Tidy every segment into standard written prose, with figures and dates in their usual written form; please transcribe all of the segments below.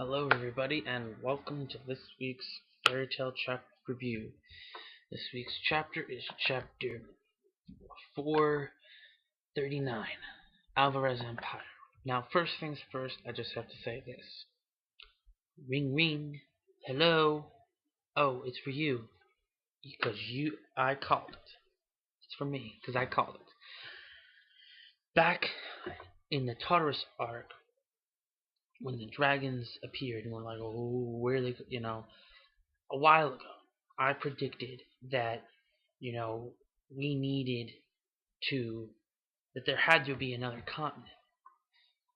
Hello, everybody, and welcome to this week's Fairy Tale Chapter Review. This week's chapter is Chapter 439, Alvarez Empire. Now, first things first, I just have to say this. Ring ring. Hello. Oh, it's for you. I called it. It's for me, because I called it. Back in the Tartarus arc, when the dragons appeared, and we're like, oh, where are they, a while ago, I predicted that, we needed that there had to be another continent.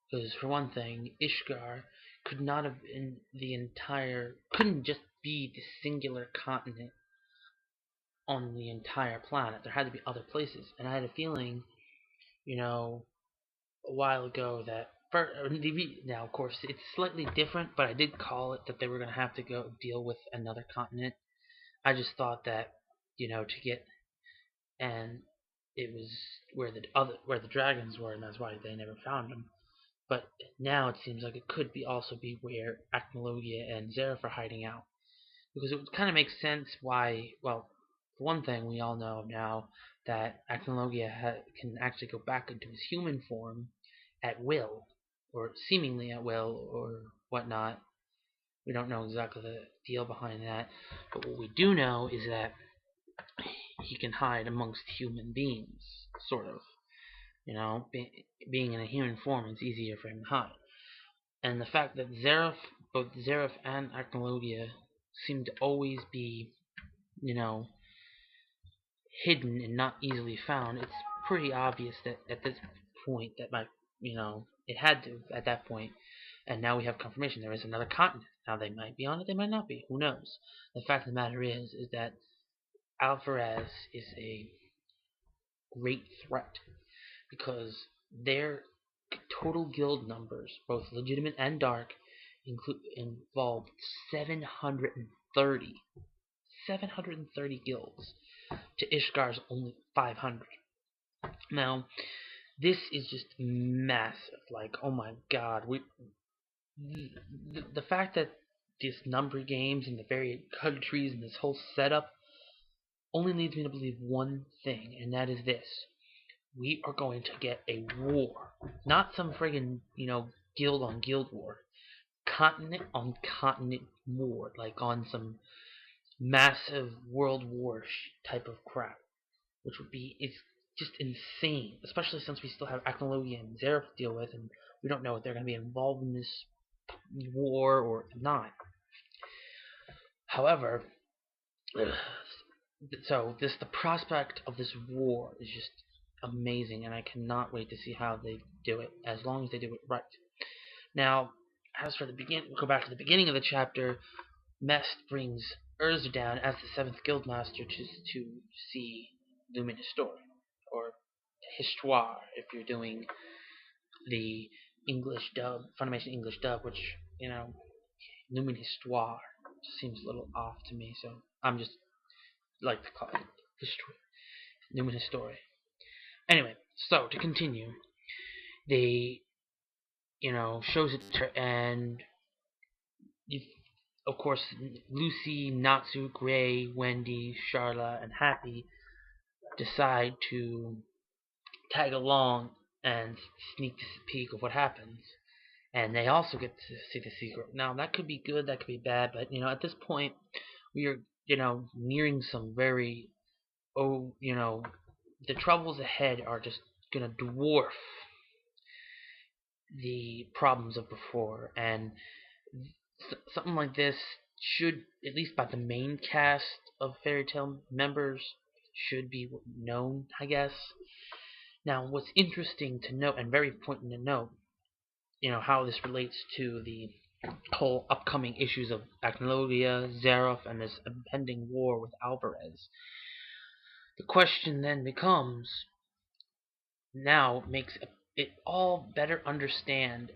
Because, for one thing, Ishgar could not have been couldn't just be the singular continent on the entire planet. There had to be other places. And I had a feeling, a while ago that, now, of course, it's slightly different, but I did call it that they were going to have to go deal with another continent. I just thought that, to get, and it was where the dragons were, and that's why they never found them. But now it seems like it could also be where Acnologia and Zeref are hiding out, because it would kind of make sense why. Well, for one thing, we all know now that Acnologia can actually go back into his human form at will, or seemingly at will, or whatnot. We don't know exactly the deal behind that, but what we do know is that he can hide amongst human beings, sort of. Being in a human form, it's easier for him to hide. And the fact that both Zeref and Acnologia seem to always be, hidden and not easily found, it's pretty obvious that at this point it had to at that point. And now we have confirmation there is another continent. Now they might be on it, they might not be. Who knows? The fact of the matter is that Alvarez is a great threat because their total guild numbers, both legitimate and dark, involved 730. 730 guilds to Ishgar's only 500. Now, this is just massive. Like, oh my god, the fact that this number games and the various countries and this whole setup only leads me to believe one thing, and that is this: we are going to get a war, not some friggin' guild on guild war, continent on continent war, like on some massive world war type of crap, which it's just insane, especially since we still have Acnologia and Zeref to deal with, and we don't know if they're going to be involved in this war or not. However, the prospect of this war is just amazing, and I cannot wait to see how they do it, as long as they do it right. Now, as for we'll go back to the beginning of the chapter. Mest brings Urza down as the 7th Guildmaster to see Lumen Histoire, or Histoire if you're doing the English dub, Funimation English dub, which, Lumen Histoire just seems a little off to me, so I'm just like to call it Histoire. Lumen Histoire. Anyway, so to continue, they, shows it to her, and of course, Lucy, Natsu, Gray, Wendy, Charla, and Happy decide to tag along and sneak a peek of what happens. And they also get to see the secret. Now, that could be good, that could be bad, but, at this point, we are, nearing some very, the troubles ahead are just going to dwarf the problems of before. And something like this should, at least by the main cast of Fairy Tail members, should be known, I guess. Now, what's interesting to note, and very important to note, how this relates to the whole upcoming issues of Acnologia, Zeref, and this impending war with Alvarez. The question then becomes, now makes it all better understand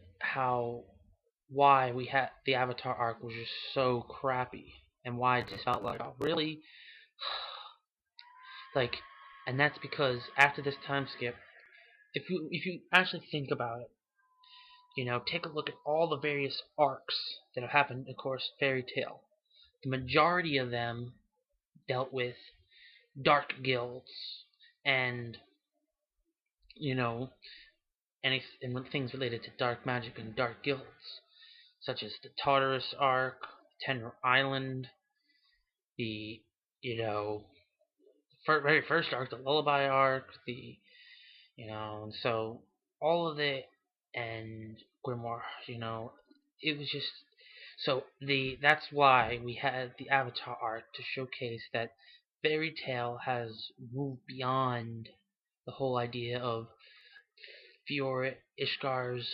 why we had the Avatar arc was just so crappy, and why it just felt like, oh, really? And that's because after this time skip, if you actually think about it, take a look at all the various arcs that have happened, of course, Fairy Tail. The majority of them dealt with dark guilds and, you know, and things related to dark magic and dark guilds, such as the Tartarus arc, Tenor Island, the, very first arc, the Lullaby arc, and so all of it, and Grimoire, it was just so that's why we had the Avatar arc to showcase that Fairy Tail has moved beyond the whole idea of Fiora Ishgar's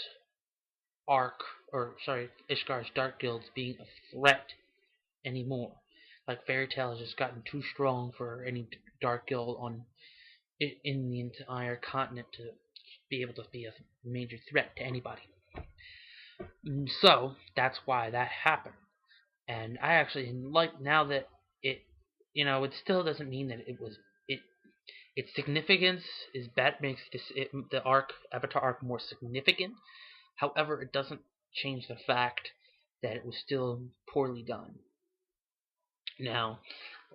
arc, or sorry, Ishgar's Dark Guilds being a threat anymore. Like Fairy Tail has just gotten too strong for any Dark Guild in the entire continent to be able to be a major threat to anybody. So that's why that happened. And I actually like now that it still doesn't mean that its significance is makes the Avatar arc more significant. However, it doesn't change the fact that it was still poorly done. Now,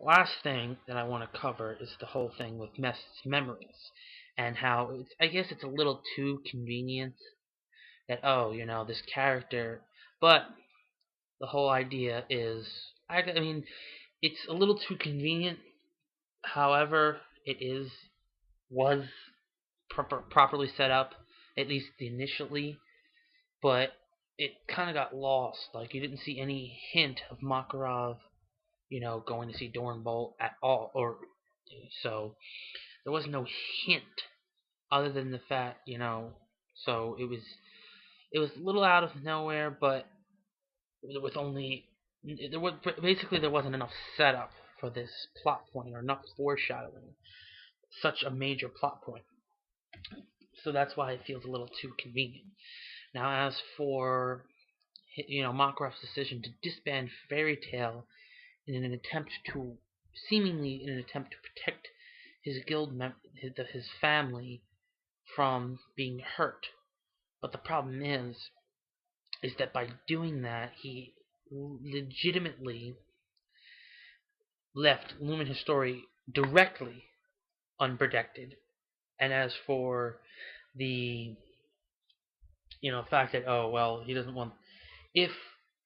last thing that I want to cover is the whole thing with Mest's memories, and how I guess it's a little too convenient that this character, but the whole idea is I mean it's a little too convenient. However, was properly set up, at least initially, but it kind of got lost. Like, you didn't see any hint of Makarov, going to see Dornbolt at all, or so there was no hint other than the fact, so it was a little out of nowhere, but with only there was basically there wasn't enough setup for this plot point, or enough foreshadowing such a major plot point. So that's why it feels a little too convenient. Now, as for Makarov's decision to disband Fairy Tail in an attempt to protect his guild his family from being hurt, but the problem is that by doing that he legitimately left Lumen Historia directly unprotected. And as for the fact that he doesn't want, if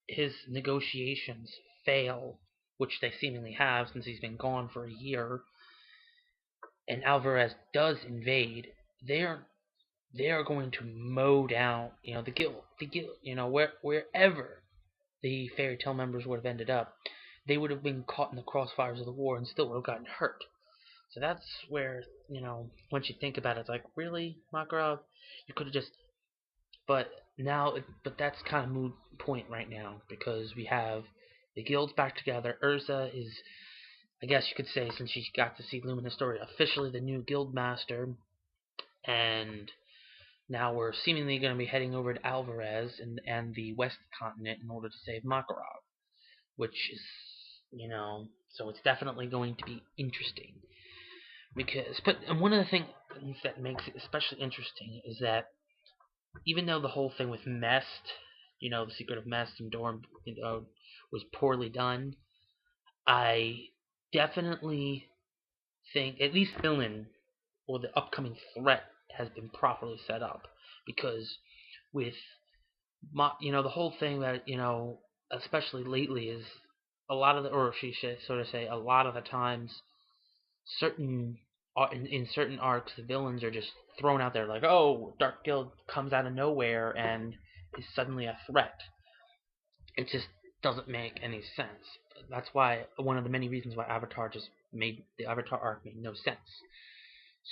his negotiations fail, which they seemingly have since he's been gone for a year, and Alvarez does invade, they are going to mow down the guild, wherever the Fairy Tail members would have ended up, they would have been caught in the crossfires of the war and still would have gotten hurt. So that's where, once you think about it, it's like, really, Makarov? You could have just... But that's kind of moot point right now, because we have the guilds back together. Urza is, I guess you could say, since she got to see Lumen Historia, officially the new guild master. And now we're seemingly going to be heading over to Alvarez and the West Continent in order to save Makarov. Which is, so it's definitely going to be interesting. But one of the things that makes it especially interesting is that even though the whole thing with Mest, the secret of Mest and Dorn, was poorly done, I definitely think at least villain or the upcoming threat has been properly set up, because with the whole thing that especially lately is a lot of a lot of the times in certain arcs, the villains are just thrown out there like, oh, Dark Guild comes out of nowhere and is suddenly a threat. It just doesn't make any sense. That's why one of the many reasons why the Avatar arc made no sense.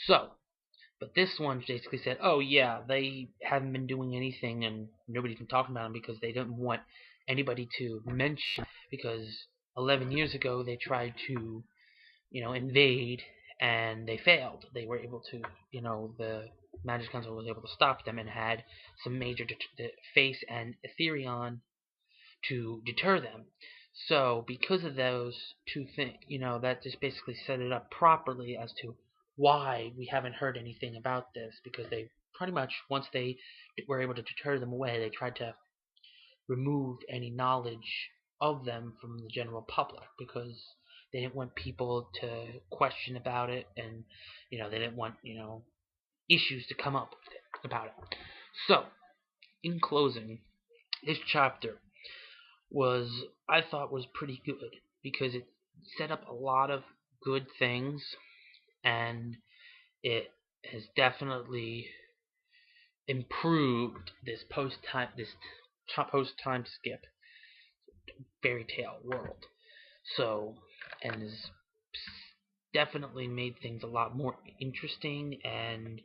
So, but this one basically said, oh yeah, they haven't been doing anything and nobody's been talking about them because they didn't want anybody to mention, because 11 years ago they tried to invade, and they failed. They were able to, the Magic Council was able to stop them and had some major Face and Etherion to deter them. So because of those two things, that just basically set it up properly as to why we haven't heard anything about this, because they pretty much once they were able to deter them away, they tried to remove any knowledge of them from the general public because they didn't want people to question about it, and they didn't want issues to come up about it. So, in closing, this chapter I thought was pretty good because it set up a lot of good things, and it has definitely improved this post time skip fairy tale world. So, and has definitely made things a lot more interesting and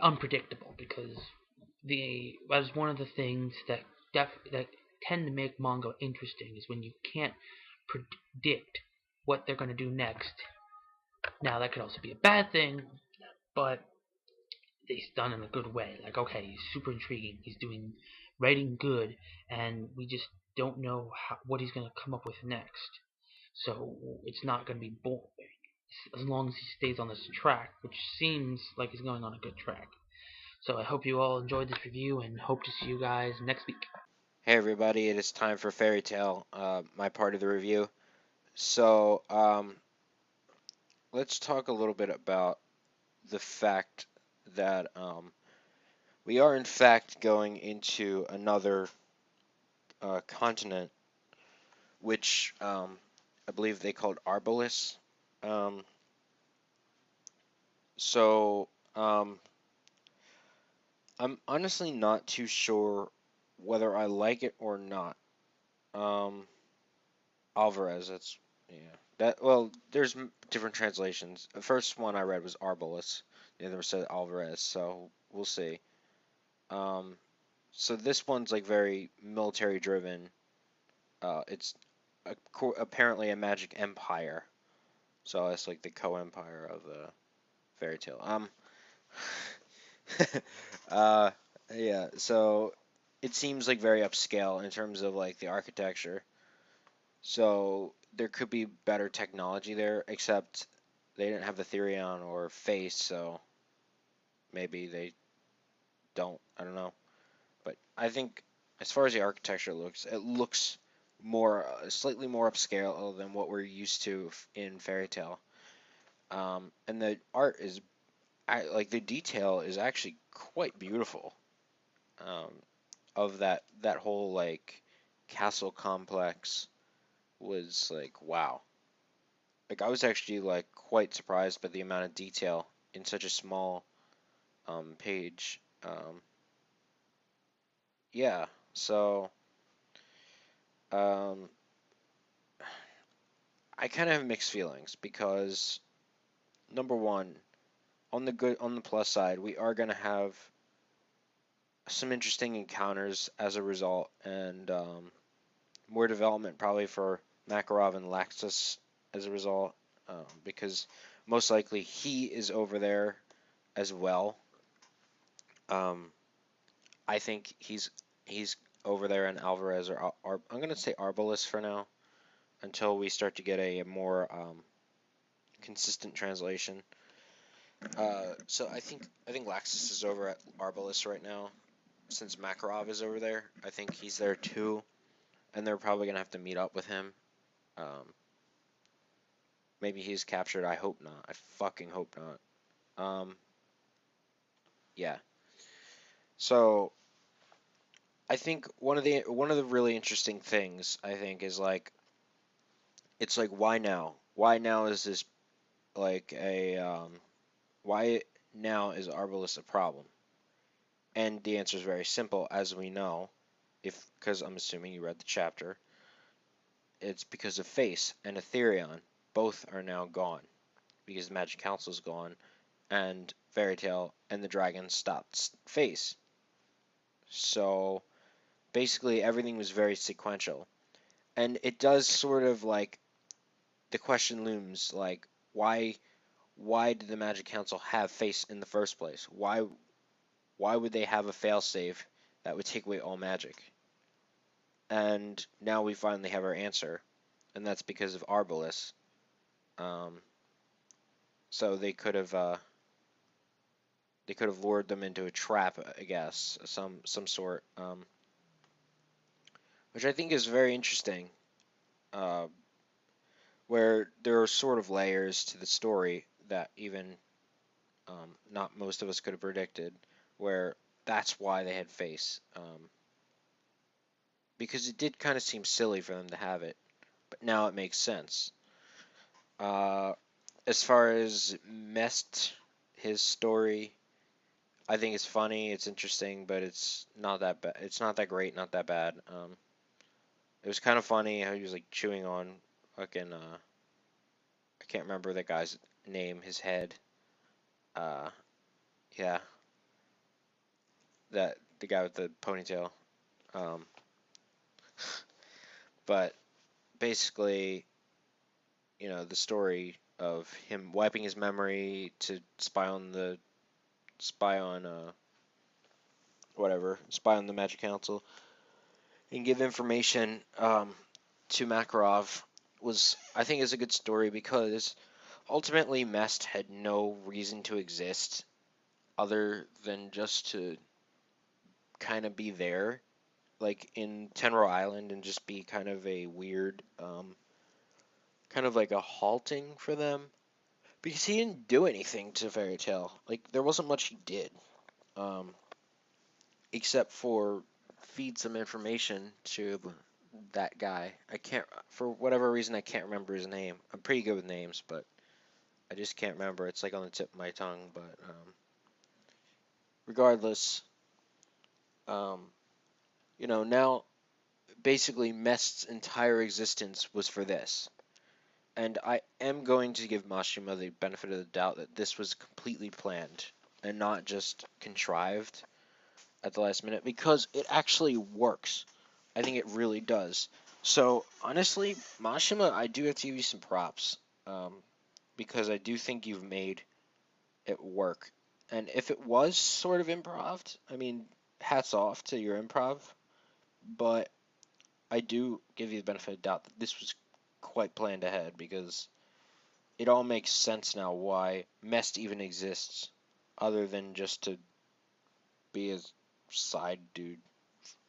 unpredictable because that's one of the things that tend to make manga interesting is when you can't predict what they're going to do next. Now that could also be a bad thing, but it's done in a good way. Like, okay, he's super intriguing. He's doing writing good, and we just don't know what he's going to come up with next. So it's not going to be boring as long as he stays on this track, which seems like he's going on a good track. So I hope you all enjoyed this review and hope to see you guys next week. Hey everybody, it is time for Fairy Tail, my part of the review. So, let's talk a little bit about the fact that we are in fact going into another continent, which I believe they called Arbolis. Um, so, I'm honestly not too sure whether I like it or not. Um, Alvarez, that's yeah. There's different translations. The first one I read was Arbalest. The other said Alvarez, so we'll see. Um, so this one's like very military driven. It's apparently a magic empire. So it's like the co-empire of the fairy tale. uh, yeah. So it seems like very upscale in terms of like the architecture. So there could be better technology there, except they didn't have the Therion or Face, so maybe they don't. I don't know. But I think as far as the architecture looks, it looks more slightly more upscale than what we're used to in Fairy Tail. And the art is like the detail is actually quite beautiful. Um, of that whole like castle complex was like wow. Like I was actually like quite surprised by the amount of detail in such a small page. Yeah, so um, I kind of have mixed feelings because number one, on the plus side, we are gonna have some interesting encounters as a result, and more development probably for Makarov and Laxus as a result, because most likely he is over there as well. Um, I think he's over there in Alvarez or I'm gonna say Arbalest for now until we start to get a more consistent translation. So I think Laxus is over at Arbalest right now since Makarov is over there. I think he's there too, and they're probably gonna have to meet up with him. Um, Maybe he's captured. I hope not. I fucking hope not. Yeah. So I think one of the really interesting things I think is like it's like why now? Why now is this like a why now is Arbalest a problem? And the answer is very simple, as we know, if because I'm assuming you read the chapter. It's because of Face and Etherion. Both are now gone because the Magic Council is gone, and Fairy Tail and the dragon stopped Face. So basically, everything was very sequential, and it does sort of like the question looms like why did the Magic Council have Face in the first place? Why would they have a failsafe that would take away all magic? And now we finally have our answer, and that's because of Arbalest. Um, so they could have they could have lured them into a trap, I guess, some sort, which I think is very interesting. Uh, where there are sort of layers to the story that even not most of us could have predicted, where that's why they had face. Because it did kind of seem silly for them to have it, but now it makes sense. Uh, as far as Mest, his story, I think it's funny, it's interesting, but it's not that bad. It's not that great, not that bad. It was kind of funny how he was like chewing on fucking I can't remember that guy's name, his head. Uh, yeah, that the guy with the ponytail. Um, but basically, the story of him wiping his memory to spy on spy on the Magic Council and give information to Makarov was, I think, is a good story because ultimately Mest had no reason to exist other than just to kind of be there, like in Tenro Island, and just be kind of a weird, kind of like a halting for them because he didn't do anything to Fairy Tail. Like there wasn't much he did, um, except for feed some information to that guy. I can't, for whatever reason, I can't remember his name. I'm pretty good with names, but I just can't remember. It's like on the tip of my tongue. But regardless, um, now basically Mest's entire existence was for this. And I am going to give Mashima the benefit of the doubt that this was completely planned and not just contrived at the last minute because it actually works. I think it really does. So honestly, Mashima, I do have to give you some props because I do think you've made it work. And if it was sort of improv, I mean, hats off to your improv. But I do give you the benefit of the doubt that this was quite planned ahead because it all makes sense now why Mest even exists, other than just to be a side dude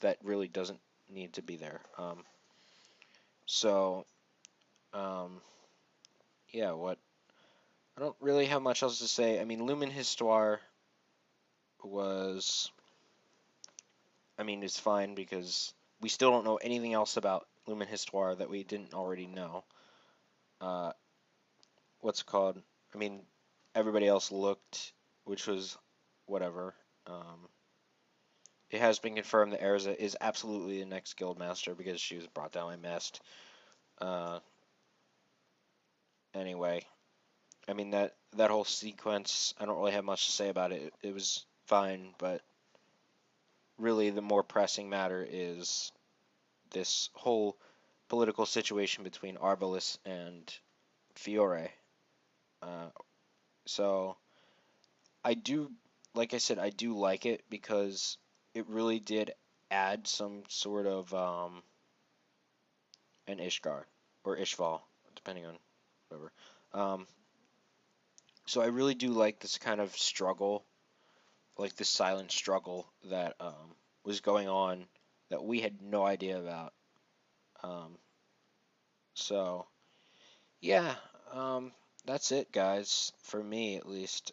that really doesn't need to be there. So, um, yeah, what? I don't really have much else to say. I mean, Lumen Histoire was, I mean, it's fine because we still don't know anything else about Lumen Histoire that we didn't already know. Uh, what's it called? I mean, everybody else looked, which was whatever. It has been confirmed that Erza is absolutely the next Guildmaster because she was brought down by Mest. Uh, anyway, I mean that whole sequence, I don't really have much to say about it. It was fine, but really the more pressing matter is this whole political situation between Arbalest and Fiore. Uh, so I do, like I said, I do like it because it really did add some sort of an Ishgar or Ishval, depending on whatever. Um, so I really do like this kind of struggle, like this silent struggle that was going on that we had no idea about. Um, so yeah, that's it, guys. For me, at least.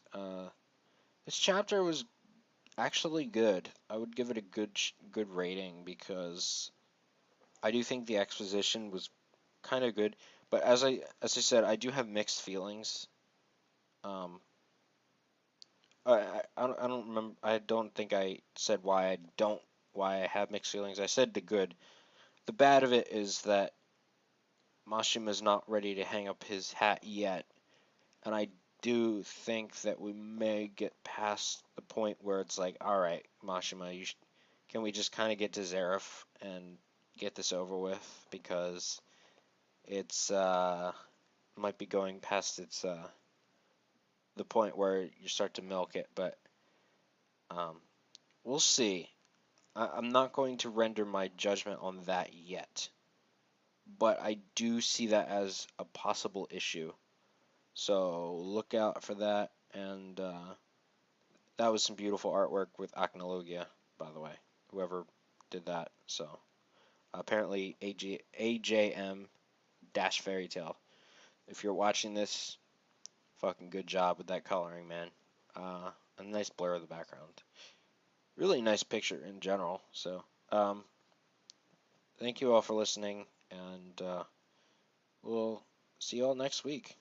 This chapter was actually good. I would give it a good rating because I do think the exposition was kind of good. But as I said, I do have mixed feelings. Um, I don't remember. I don't think I said why I have mixed feelings. I said the good. The bad of it is that Mashima's not ready to hang up his hat yet, and I do think that we may get past the point where it's like, all right, Mashima, can we just kind of get to Zareth and get this over with because it's might be going past its the point where you start to milk it, but um, we'll see. I'm not going to render my judgment on that yet, but I do see that as a possible issue. So look out for that, and that was some beautiful artwork with Acnologia, by the way. Whoever did that. So apparently AJM dash fairy tale. If you're watching this, fucking good job with that coloring, man. A nice blur of the background. Really nice picture in general. So thank you all for listening, and we'll see you all next week.